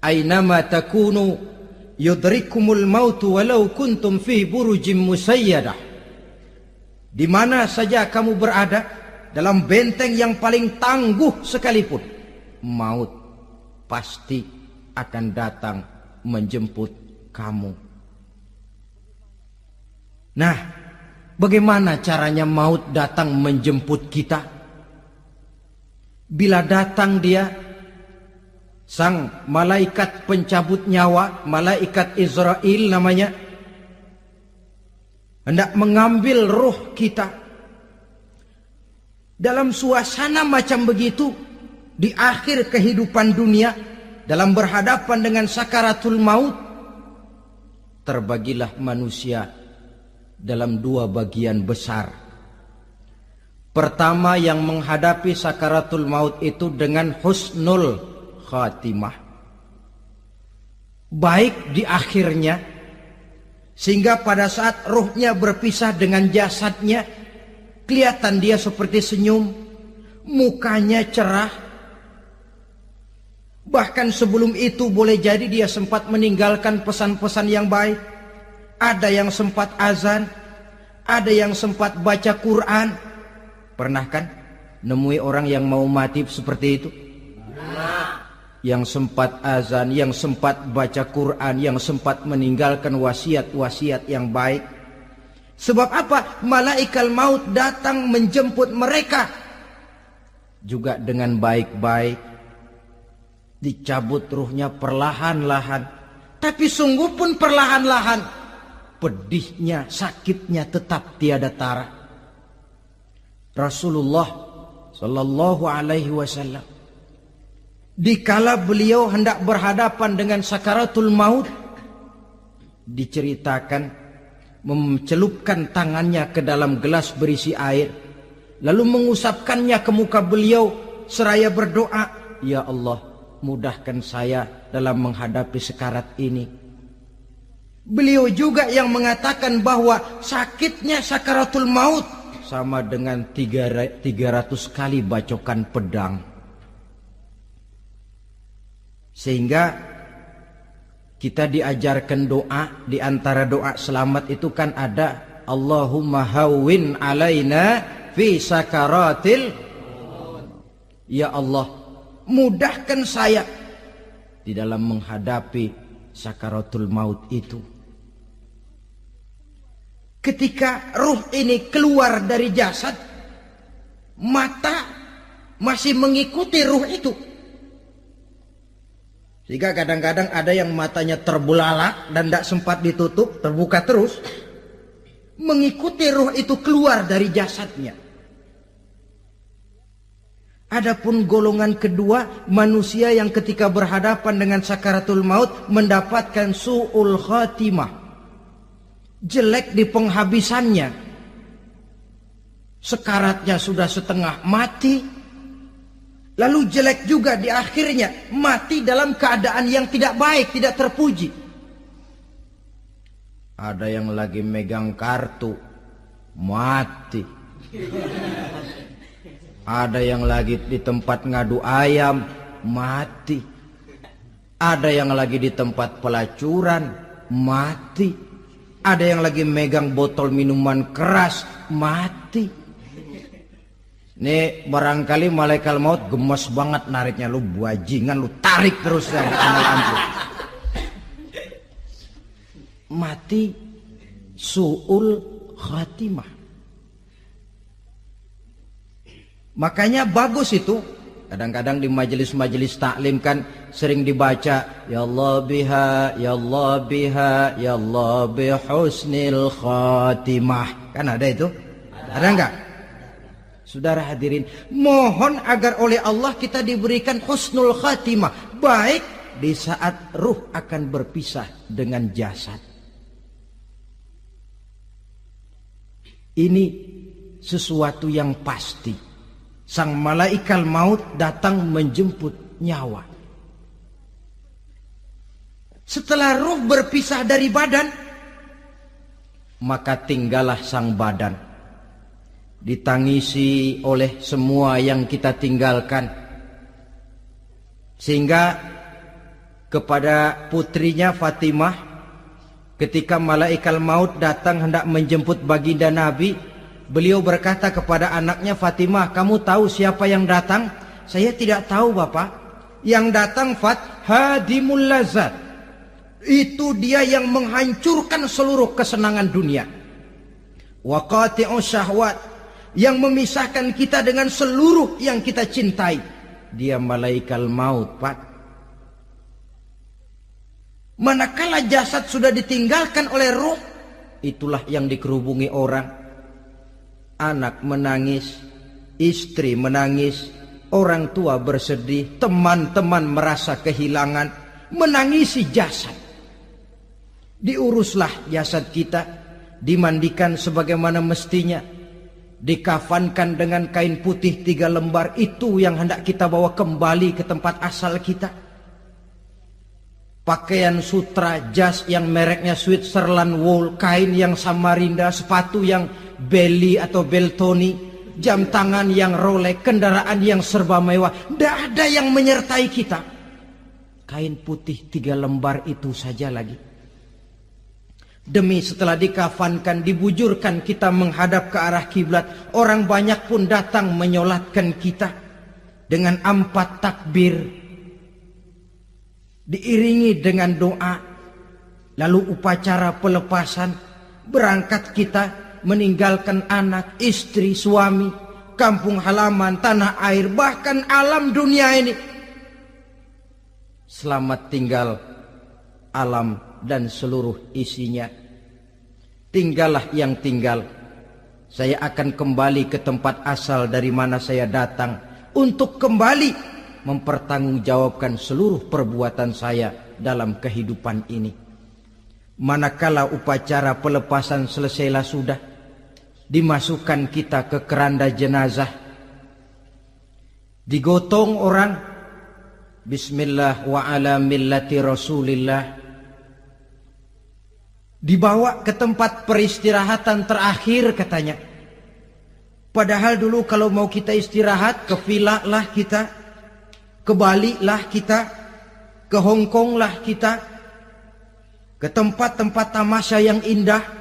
Aynama takunu yudrikumul mautu walau kuntum fi burujim musayyadah. Di mana saja kamu berada, dalam benteng yang paling tangguh sekalipun, maut pasti akan datang menjemput kamu. Nah, bagaimana caranya maut datang menjemput kita? Bila datang dia, sang malaikat pencabut nyawa, malaikat Israel namanya, hendak mengambil ruh kita. Dalam suasana macam begitu, di akhir kehidupan dunia, dalam berhadapan dengan sakaratul maut, terbagilah manusia dalam dua bagian besar. Pertama, yang menghadapi sakaratul maut itu dengan husnul khatimah, baik di akhirnya, sehingga pada saat ruhnya berpisah dengan jasadnya, kelihatan dia seperti senyum, mukanya cerah. Bahkan sebelum itu boleh jadi dia sempat meninggalkan pesan-pesan yang baik. Ada yang sempat azan, ada yang sempat baca Quran. Pernah kan nemui orang yang mau mati seperti itu? Yang sempat azan, yang sempat baca Quran, yang sempat meninggalkan wasiat-wasiat yang baik. Sebab apa? Malaikat maut datang menjemput mereka juga dengan baik-baik. Dicabut ruhnya perlahan-lahan, tapi sungguh pun perlahan-lahan. Pedihnya, sakitnya tetap tiada tara. Rasulullah Sallallahu Alaihi Wasallam, dikala beliau hendak berhadapan dengan sakaratul maut, diceritakan mencelupkan tangannya ke dalam gelas berisi air, lalu mengusapkannya ke muka beliau seraya berdoa, "Ya Allah, mudahkan saya dalam menghadapi sekarat ini." Beliau juga yang mengatakan bahwa sakitnya sakaratul maut sama dengan 300 kali bacokan pedang. Sehingga kita diajarkan doa, di antara doa selamat itu kan ada Allahumma hawwin alaina fi sakaratil. Ya Allah, mudahkan saya di dalam menghadapi sakaratul maut itu. Ketika ruh ini keluar dari jasad, mata masih mengikuti ruh itu. Sehingga kadang-kadang ada yang matanya terbelalak dan tidak sempat ditutup, terbuka terus, mengikuti ruh itu keluar dari jasadnya. Adapun golongan kedua, manusia yang ketika berhadapan dengan sakaratul maut mendapatkan su'ul khatimah, jelek di penghabisannya. Sekaratnya sudah setengah mati, lalu jelek juga di akhirnya, mati dalam keadaan yang tidak baik, tidak terpuji. Ada yang lagi megang kartu, mati. Ada yang lagi di tempat ngadu ayam, mati. Ada yang lagi di tempat pelacuran, mati. Ada yang lagi megang botol minuman keras, mati. Nih barangkali malaikat maut gemes banget nariknya, lu bajingan, lu tarik terus dari ampun. Mati su'ul khatimah. Makanya bagus itu. Kadang-kadang di majelis-majelis taklim kan sering dibaca, ya Allah biha, ya Allah biha, ya Allah bihusnil khatimah. Kan ada itu? Ada enggak? Saudara hadirin, mohon agar oleh Allah kita diberikan husnul khatimah, baik di saat ruh akan berpisah dengan jasad. Ini sesuatu yang pasti. Sang malaikat maut datang menjemput nyawa. Setelah ruh berpisah dari badan, maka tinggallah sang badan, ditangisi oleh semua yang kita tinggalkan. Sehingga kepada putrinya Fatimah, ketika malaikat maut datang hendak menjemput baginda Nabi, beliau berkata kepada anaknya, Fatimah, kamu tahu siapa yang datang? Saya tidak tahu, Bapak. Yang datang hadimul lazat. Itu dia yang menghancurkan seluruh kesenangan dunia. Wa qati'u syahwat, yang memisahkan kita dengan seluruh yang kita cintai. Dia malaikat maut, Pak. Manakala jasad sudah ditinggalkan oleh ruh, itulah yang dikerubungi orang. Anak menangis, istri menangis, orang tua bersedih, teman-teman merasa kehilangan, menangisi jasad. Diuruslah jasad kita, dimandikan sebagaimana mestinya, dikafankan dengan kain putih 3 lembar, itu yang hendak kita bawa kembali ke tempat asal kita. Pakaian sutra, jas yang mereknya Switzerland wool, kain yang Samarinda, sepatu yang Belly atau Beltoni, jam tangan yang Rolex, kendaraan yang serba mewah, tidak ada yang menyertai kita. Kain putih 3 lembar itu saja lagi. Demi setelah dikafankan, dibujurkan kita menghadap ke arah kiblat, orang banyak pun datang menyolatkan kita dengan 4 takbir, diiringi dengan doa, lalu upacara pelepasan, berangkat kita meninggalkan anak, istri, suami, kampung halaman, tanah air, bahkan alam dunia ini. Selamat tinggal alam dan seluruh isinya. Tinggallah yang tinggal. Saya akan kembali ke tempat asal dari mana saya datang, untuk kembali mempertanggungjawabkan seluruh perbuatan saya dalam kehidupan ini. Manakala upacara pelepasan selesailah sudah, dimasukkan kita ke keranda jenazah, digotong orang, bismillah wa ala millati rasulillah, dibawa ke tempat peristirahatan terakhir katanya. Padahal dulu kalau mau kita istirahat, ke villa lah kita, ke Bali lah kita, ke Hong Kong lah kita, ke tempat-tempat tamasya yang indah.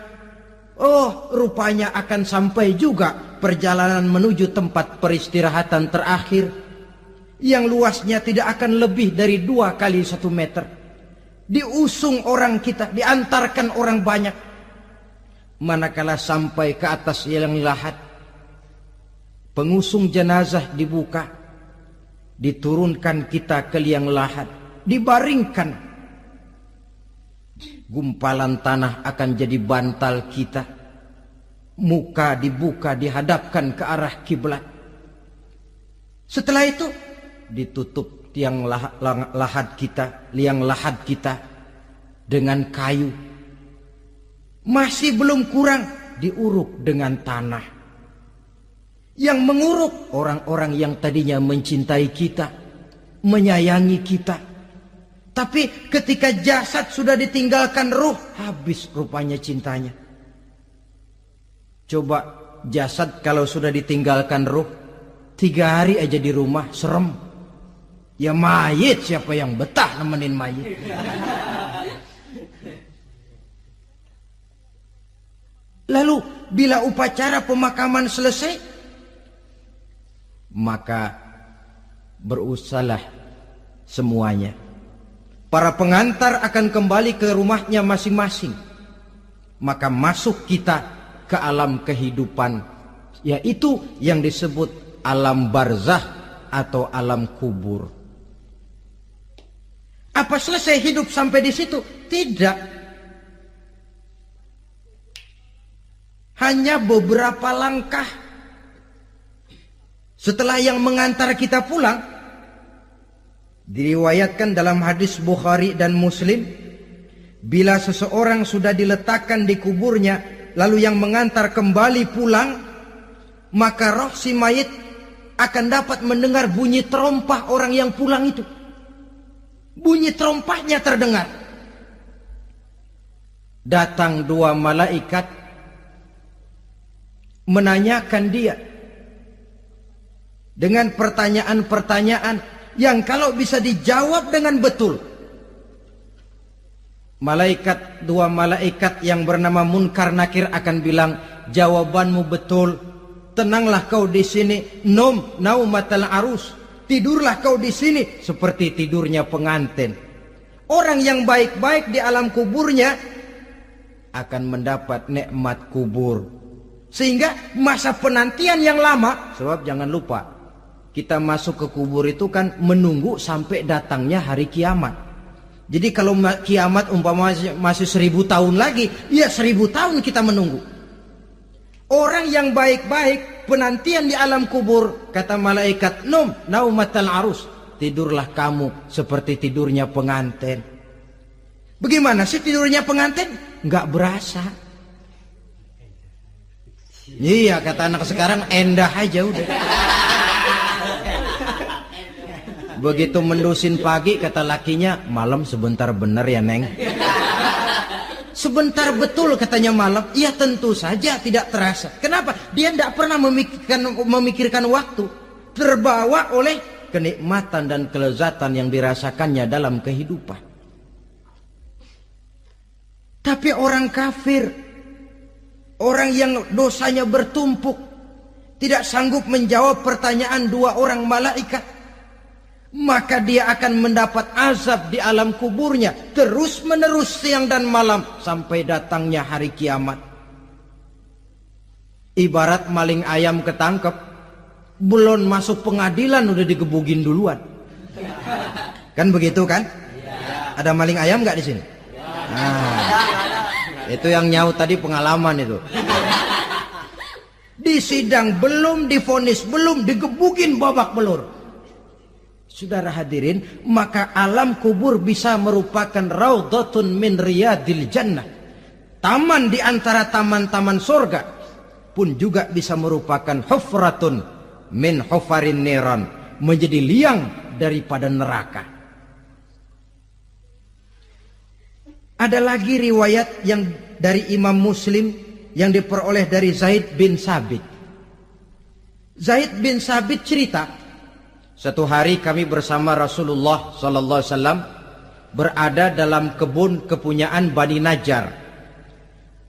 Oh, rupanya akan sampai juga perjalanan menuju tempat peristirahatan terakhir, yang luasnya tidak akan lebih dari 2 kali 1 meter. Diusung orang kita, diantarkan orang banyak. Manakala sampai ke atas liang lahat, pengusung jenazah dibuka, diturunkan kita ke liang lahat, dibaringkan. Gumpalan tanah akan jadi bantal kita. Muka dibuka, dihadapkan ke arah kiblat. Setelah itu ditutup liang lahat kita dengan kayu. Masih belum kurang, diuruk dengan tanah. Yang menguruk orang-orang yang tadinya mencintai kita, menyayangi kita. Tapi ketika jasad sudah ditinggalkan ruh, habis rupanya cintanya. Coba jasad kalau sudah ditinggalkan ruh, 3 hari aja di rumah, serem. Ya mayit, siapa yang betah nemenin mayit? Lalu bila upacara pemakaman selesai, maka berusahalah semuanya. Para pengantar akan kembali ke rumahnya masing-masing. Maka masuk kita ke alam kehidupan, yaitu yang disebut alam barzah atau alam kubur. Apa selesai hidup sampai di situ? Tidak. Hanya beberapa langkah setelah yang mengantar kita pulang. Diriwayatkan dalam hadis Bukhari dan Muslim, bila seseorang sudah diletakkan di kuburnya, lalu yang mengantar kembali pulang, maka roh si mayit akan dapat mendengar bunyi terompah orang yang pulang itu. Bunyi terompahnya terdengar. Datang dua malaikat menanyakan dia dengan pertanyaan-pertanyaan yang kalau bisa dijawab dengan betul, dua malaikat yang bernama Munkar Nakir akan bilang, jawabanmu betul, tenanglah kau di sini, naumatal arus, tidurlah kau di sini seperti tidurnya pengantin. Orang yang baik-baik di alam kuburnya akan mendapat nikmat kubur. Sehingga masa penantian yang lama, sebab jangan lupa, kita masuk ke kubur itu kan menunggu sampai datangnya hari kiamat. Jadi kalau kiamat umpama masih 1000 tahun lagi, ya 1000 tahun kita menunggu. Orang yang baik-baik penantian di alam kubur, kata malaikat, naumatal arus, tidurlah kamu seperti tidurnya pengantin. Bagaimana sih tidurnya pengantin? Nggak berasa. Iya, kata anak sekarang, endah aja udah. Begitu mendusin pagi, kata lakinya, malam sebentar bener ya Neng. Sebentar betul katanya malam. Iya tentu saja tidak terasa. Kenapa? Dia tidak pernah memikirkan waktu. Terbawa oleh kenikmatan dan kelezatan yang dirasakannya dalam kehidupan. Tapi orang kafir, orang yang dosanya bertumpuk, tidak sanggup menjawab pertanyaan dua orang malaikat, maka dia akan mendapat azab di alam kuburnya terus menerus siang dan malam sampai datangnya hari kiamat. Ibarat maling ayam ketangkep, belum masuk pengadilan udah digebugin duluan. Kan begitu kan? Ada maling ayam nggak di sini? Itu yang nyaut tadi pengalaman itu. Di sidang belum divonis, belum digebugin babak belur. Saudara hadirin, maka alam kubur bisa merupakan raudhatun min riyadil jannah. Taman di antara taman-taman surga, pun juga bisa merupakan hufratun min hufarin niran, menjadi liang daripada neraka. Ada lagi riwayat yang dari Imam Muslim yang diperoleh dari Zaid bin Sabit. Zaid bin Sabit cerita, satu hari kami bersama Rasulullah sallallahu alaihi wasallam berada dalam kebun kepunyaan Bani Najjar.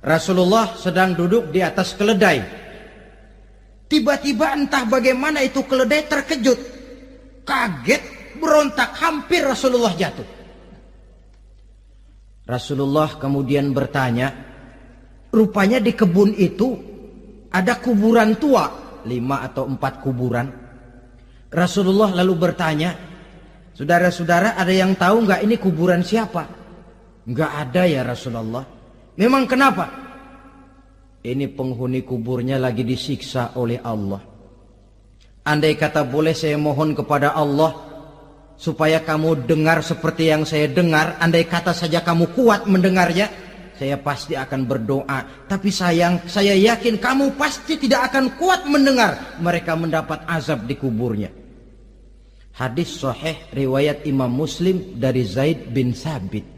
Rasulullah sedang duduk di atas keledai. Tiba-tiba entah bagaimana itu keledai terkejut, kaget, berontak, hampir Rasulullah jatuh. Rasulullah kemudian bertanya, rupanya di kebun itu ada kuburan tua, 5 atau 4 kuburan. Rasulullah lalu bertanya, saudara-saudara ada yang tahu nggak ini kuburan siapa? Nggak ada ya Rasulullah. Memang kenapa? Ini penghuni kuburnya lagi disiksa oleh Allah. Andai kata boleh saya mohon kepada Allah supaya kamu dengar seperti yang saya dengar, andai kata saja kamu kuat mendengarnya, saya pasti akan berdoa. Tapi sayang, saya yakin kamu pasti tidak akan kuat mendengar mereka mendapat azab di kuburnya. Hadis sahih riwayat Imam Muslim dari Zaid bin Sabit.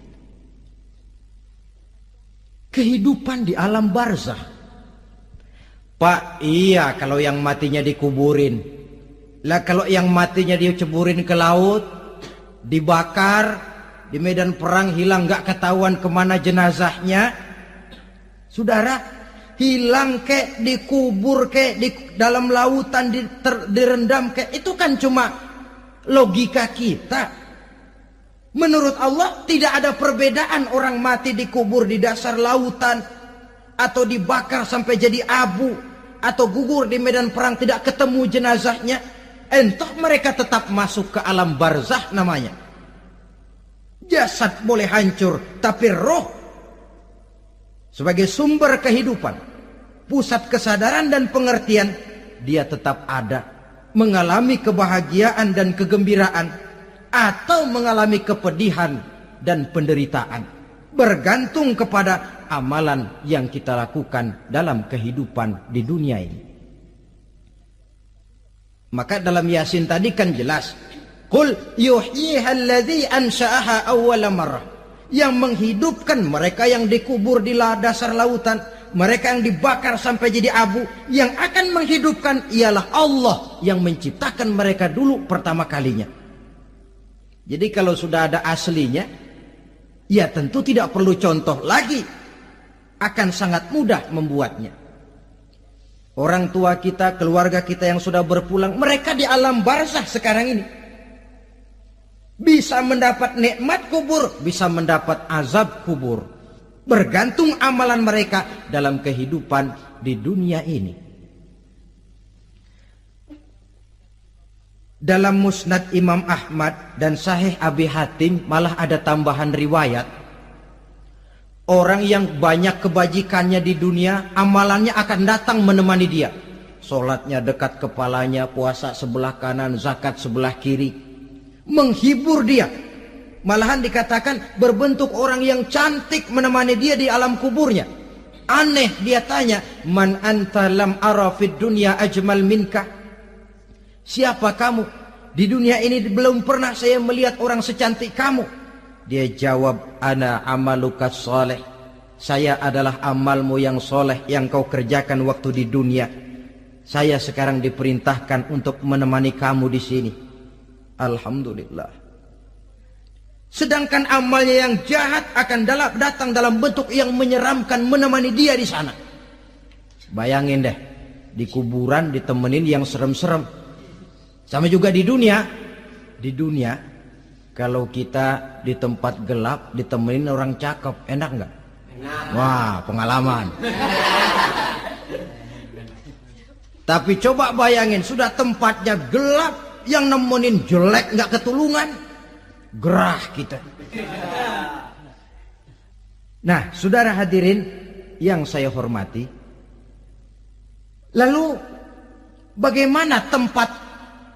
Kehidupan di alam barzah. Pak, iya kalau yang matinya dikuburin. Lah kalau yang matinya diceburin ke laut, dibakar, di medan perang hilang gak ketahuan kemana jenazahnya. Saudara, hilang kek, dikubur kek, di dalam lautan direndam kek, itu kan cuma logika kita. Menurut Allah tidak ada perbedaan orang mati dikubur di dasar lautan, atau dibakar sampai jadi abu, atau gugur di medan perang tidak ketemu jenazahnya. Entah mereka tetap masuk ke alam barzah namanya. Jasad boleh hancur, tapi roh sebagai sumber kehidupan, pusat kesadaran dan pengertian, dia tetap ada, mengalami kebahagiaan dan kegembiraan, atau mengalami kepedihan dan penderitaan, bergantung kepada amalan yang kita lakukan dalam kehidupan di dunia ini. Maka dalam Yasin tadi kan jelas, qul yuhyiha alladzi ansha'aha awwala marrah, yang menghidupkan mereka yang dikubur di dasar lautan, mereka yang dibakar sampai jadi abu, yang akan menghidupkan ialah Allah yang menciptakan mereka dulu pertama kalinya. Jadi kalau sudah ada aslinya, ya tentu tidak perlu contoh lagi, akan sangat mudah membuatnya. Orang tua kita, keluarga kita yang sudah berpulang, mereka di alam barzah sekarang ini bisa mendapat nikmat kubur, bisa mendapat azab kubur, bergantung amalan mereka dalam kehidupan di dunia ini. Dalam Musnad Imam Ahmad dan Sahih Abi Hatim malah ada tambahan riwayat, orang yang banyak kebajikannya di dunia, amalannya akan datang menemani dia. Sholatnya dekat kepalanya, puasa sebelah kanan, zakat sebelah kiri, menghibur dia. Malahan dikatakan berbentuk orang yang cantik menemani dia di alam kuburnya. Aneh, dia tanya, man anta lam ara fid dunya ajmal minka. Siapa kamu? Di dunia ini belum pernah saya melihat orang secantik kamu. Dia jawab, ana amaluka soleh. Saya adalah amalmu yang soleh yang kau kerjakan waktu di dunia. Saya sekarang diperintahkan untuk menemani kamu di sini. Alhamdulillah. Sedangkan amalnya yang jahat akan datang dalam bentuk yang menyeramkan menemani dia di sana. Bayangin deh, di kuburan ditemenin yang serem-serem. Sama juga di dunia. Di dunia, kalau kita di tempat gelap ditemenin orang cakep, enak nggak? Enak. Wah, pengalaman. Tapi coba bayangin, sudah tempatnya gelap, yang nemenin jelek nggak ketulungan, gerah kita. Nah, saudara hadirin yang saya hormati, lalu bagaimana tempat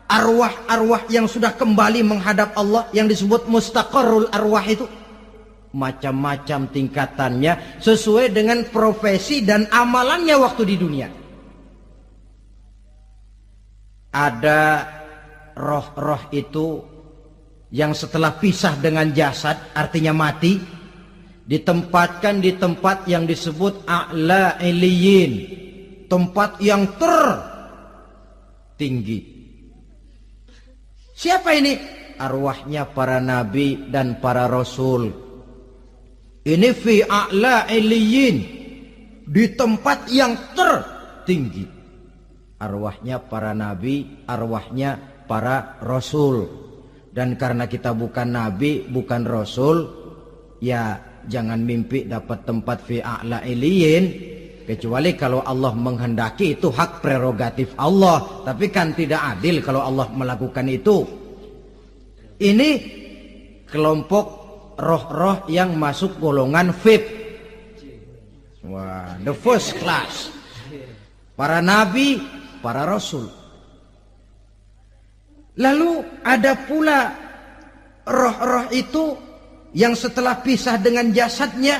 arwah-arwah yang sudah kembali menghadap Allah yang disebut mustaqarrul arwah itu? Macam-macam tingkatannya sesuai dengan profesi dan amalannya waktu di dunia. Ada roh-roh itu yang setelah pisah dengan jasad, artinya mati, ditempatkan di tempat yang disebut a'la iliyin, tempat yang tertinggi. Siapa ini? Arwahnya para nabi dan para rasul. Ini fi a'la iliyin, di tempat yang tertinggi. Arwahnya para nabi, arwahnya para rasul. Dan karena kita bukan nabi, bukan rasul, ya jangan mimpi dapat tempat fi a'la iliyin, kecuali kalau Allah menghendaki. Itu hak prerogatif Allah, tapi kan tidak adil kalau Allah melakukan itu. Ini kelompok roh-roh yang masuk golongan VIP. Wah, the first class. Para nabi, para rasul. Lalu ada pula roh-roh itu yang setelah pisah dengan jasadnya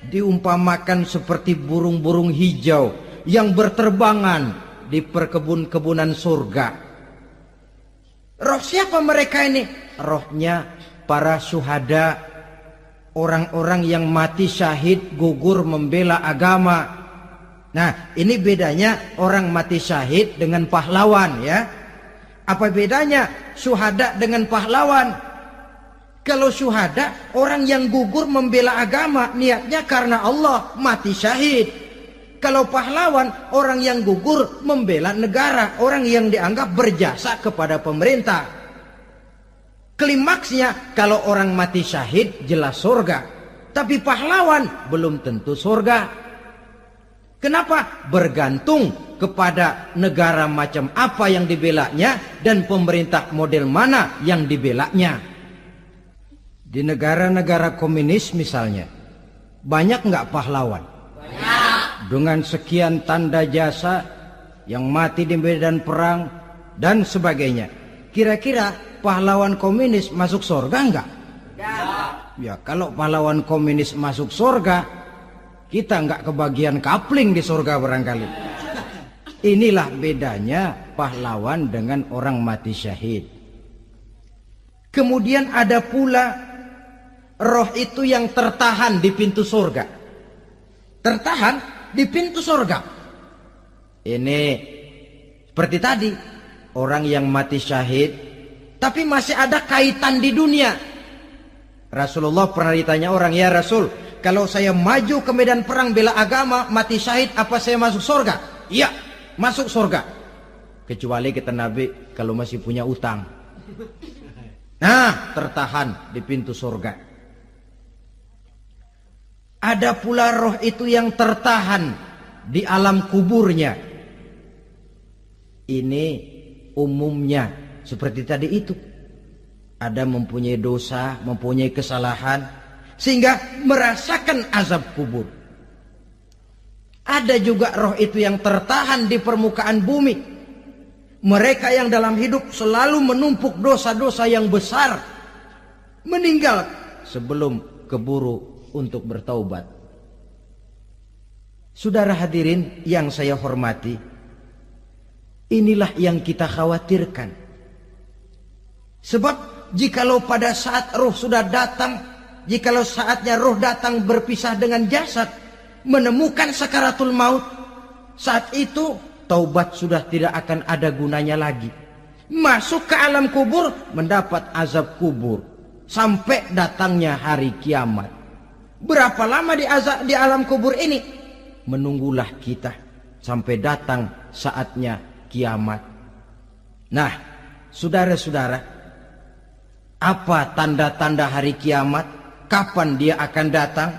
diumpamakan seperti burung-burung hijau yang berterbangan di perkebun-kebunan surga. Roh siapa mereka ini? Rohnya para syuhada, orang-orang yang mati syahid gugur membela agama. Nah, ini bedanya orang mati syahid dengan pahlawan, ya. Apa bedanya syuhada dengan pahlawan? Kalau syuhada, orang yang gugur membela agama, niatnya karena Allah, mati syahid. Kalau pahlawan, orang yang gugur membela negara, orang yang dianggap berjasa kepada pemerintah. Klimaksnya, kalau orang mati syahid jelas surga, tapi pahlawan belum tentu surga. Kenapa? Bergantung kepada negara macam apa yang dibelanya dan pemerintah model mana yang dibelanya. Di negara-negara komunis misalnya, banyak nggak pahlawan? Dengan sekian tanda jasa yang mati di medan perang dan sebagainya. Kira-kira pahlawan komunis masuk surga enggak? Ya, kalau pahlawan komunis masuk surga, kita enggak kebagian kapling di surga barangkali. Inilah bedanya pahlawan dengan orang mati syahid. Kemudian ada pula roh itu yang tertahan di pintu surga. Tertahan di pintu surga. Ini seperti tadi, orang yang mati syahid tapi masih ada kaitan di dunia. Rasulullah pernah ditanya orang, "Ya Rasul, kalau saya maju ke medan perang bela agama, mati syahid, apa saya masuk surga?" "Iya, masuk surga." Kecuali kata Nabi, kalau masih punya utang. Nah, tertahan di pintu surga. Ada pula roh itu yang tertahan di alam kuburnya. Ini umumnya seperti tadi itu. Ada mempunyai dosa, mempunyai kesalahan, sehingga merasakan azab kubur. Ada juga roh itu yang tertahan di permukaan bumi. Mereka yang dalam hidup selalu menumpuk dosa-dosa yang besar, meninggal sebelum keburu untuk bertaubat. Saudara hadirin yang saya hormati, inilah yang kita khawatirkan. Sebab jikalau pada saat roh sudah datang, jikalau saatnya roh datang berpisah dengan jasad, menemukan sakaratul maut, saat itu taubat sudah tidak akan ada gunanya lagi. Masuk ke alam kubur, mendapat azab kubur sampai datangnya hari kiamat. Berapa lama di alam kubur ini? Menunggulah kita sampai datang saatnya kiamat. Nah, saudara-saudara, apa tanda-tanda hari kiamat? Kapan dia akan datang?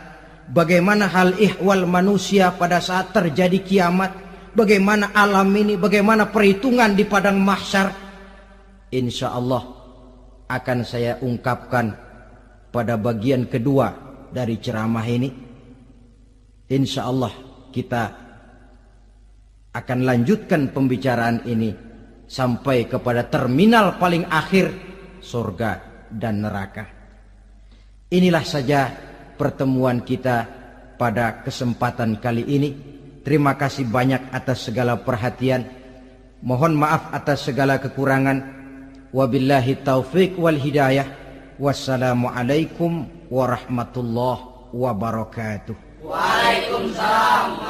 Bagaimana hal ihwal manusia pada saat terjadi kiamat? Bagaimana alam ini? Bagaimana perhitungan di padang mahsyar? Insya Allah akan saya ungkapkan pada bagian kedua dari ceramah ini. Insya Allah kita akan lanjutkan pembicaraan ini sampai kepada terminal paling akhir, surga dan neraka. Inilah saja pertemuan kita pada kesempatan kali ini. Terima kasih banyak atas segala perhatian. Mohon maaf atas segala kekurangan. Wabillahi taufiq wal hidayah. Wassalamualaikum warahmatullahi wabarakatuh. Waalaikumsalam.